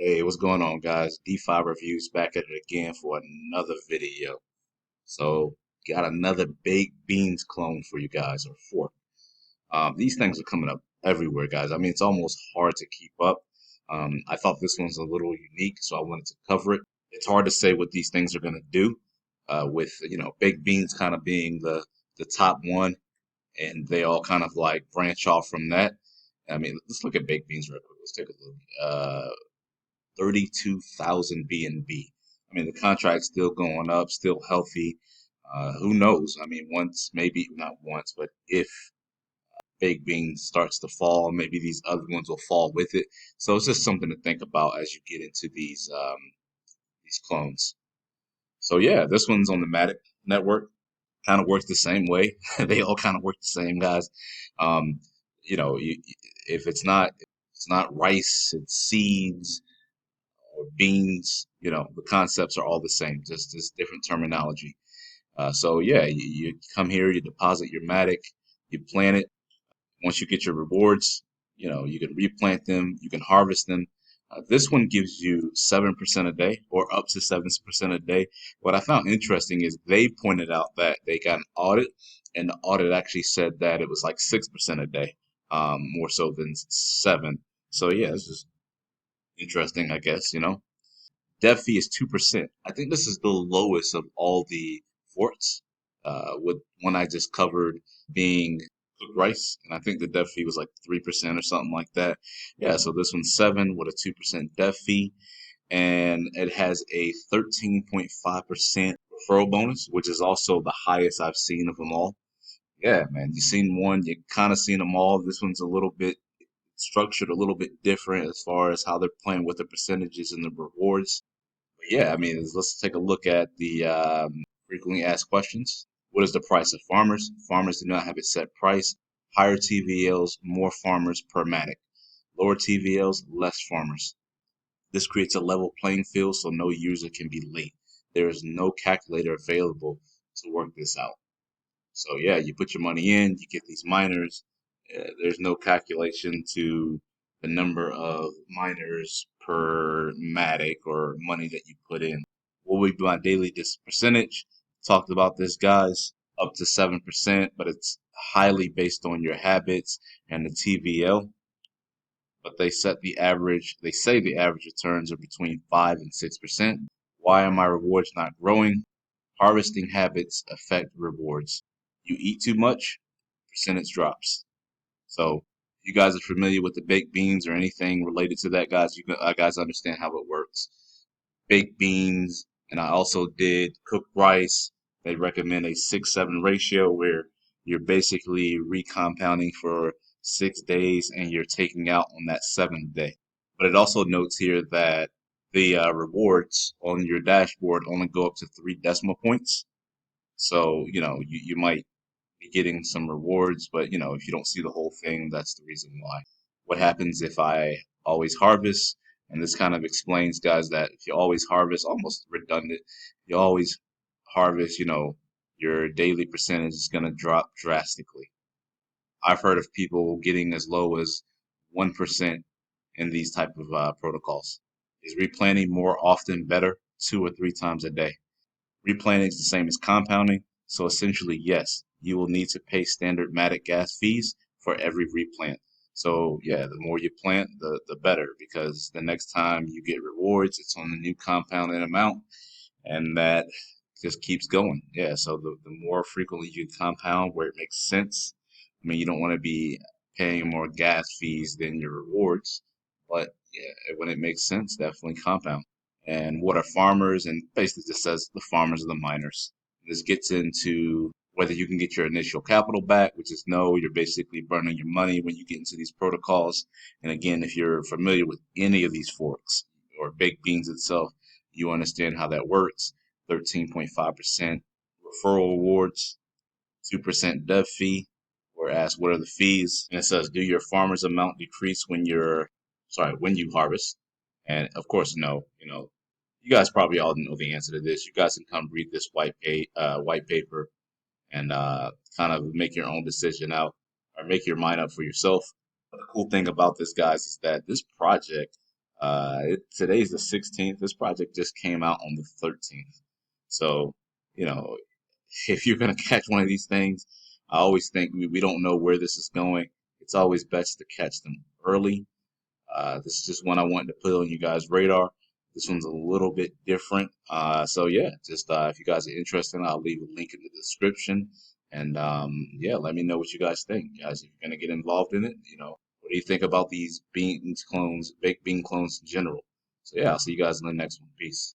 Hey, what's going on, guys? DeFi Reviews back at it again for another video. So, got another baked beans clone for you guys, or fork. These things are coming up everywhere, guys. I mean, it's almost hard to keep up. I thought this one's a little unique, so I wanted to cover it. It's hard to say what these things are going to do, with baked beans kind of being the top one, and they all kind of like branch off from that. I mean, let's look at baked beans real quick. Let's take a look. 32,000 BNB. I mean, the contract's still going up, still healthy. Who knows? I mean, once, maybe not once, but if Big Bean starts to fall, maybe these other ones will fall with it. So it's just something to think about as you get into these clones. So yeah, this one's on the Matic network. Kind of works the same way. They all kind of work the same, guys. Um, if it's not rice, it's seeds or beans. The concepts are all the same, just different terminology. So yeah, you come here, you deposit your matic, you plant it. Once you get your rewards, you can replant them, you can harvest them. This one gives you 7% a day, or up to 7% a day. What I found interesting is they pointed out that they got an audit, and the audit actually said that it was like 6% a day, more so than seven. So yeah, it's just interesting, I guess. DEFI is 2%. I think this is the lowest of all the forts, with one I just covered being cooked rice, and I think the DEFI was like 3% or something like that. Yeah, so this one's 7 with a 2% DEFI, and it has a 13.5% referral bonus, which is also the highest I've seen of them all. Yeah, man, you've seen one, you kind of seen them all. This one's a little bit structured a little bit different as far as how they're playing with the percentages and the rewards. Yeah, I mean, let's take a look at the frequently asked questions. What is the price of farmers? Farmers do not have a set price. Higher TVLs, more farmers per matic. Lower TVLs, less farmers. This creates a level playing field so no user can be late. There is no calculator available to work this out. So yeah, you put your money in, you get these miners. There's no calculation to the number of miners per matic or money that you put in. What would be my daily percentage? Talked about this, guys, up to 7%, but it's highly based on your habits and the TVL. But they say the average returns are between 5 and 6%. Why are my rewards not growing? Harvesting habits affect rewards. You eat too much, percentage drops. So if you guys are familiar with the baked beans or anything related to that, guys, guys understand how it works. Baked beans, and I also did cooked rice. They recommend a 6-7 ratio where you're basically recompounding for 6 days and you're taking out on that seventh day. But it also notes here that the rewards on your dashboard only go up to 3 decimal points. So, you might be getting some rewards, but if you don't see the whole thing, that's the reason why. What happens if I always harvest? And this kind of explains, guys, that if you always harvest, almost redundant, you always harvest, your daily percentage is going to drop drastically. I've heard of people getting as low as 1% in these type of protocols. Is replanting more often better, 2 or 3 times a day? Replanting is the same as compounding, so essentially, yes, you will need to pay standard matic gas fees for every replant. So yeah, the more you plant, the better, because the next time you get rewards, it's on the new compounded amount, and that just keeps going. Yeah, so the more frequently you compound where it makes sense. I mean, you don't want to be paying more gas fees than your rewards, but yeah, when it makes sense, definitely compound. And what are farmers? And basically just says the farmers are the miners. This gets into whether you can get your initial capital back, which is no, you're basically burning your money when you get into these protocols. And again, if you're familiar with any of these forks or baked beans itself, you understand how that works. 13.5% referral rewards, 2% dev fee. We're asked what are the fees, and it says, do your farmer's amount decrease when you harvest? And of course, no. You guys probably all know the answer to this. You guys can come read this white paper and kind of make your own decision out, or make your mind up for yourself. But the cool thing about this, guys, is that this project, Today's the 16th. This project just came out on the 13th. So, you know, if you're gonna catch one of these things, I always think we don't know where this is going. It's always best to catch them early. This is just one I wanted to put on you guys' radar. This one's a little bit different. So yeah, just if you guys are interested, I'll leave a link in the description. And yeah, let me know what you guys think, guys. If you're gonna get involved in it, what do you think about these beans clones, baked bean clones in general? So yeah, I'll see you guys in the next one. Peace.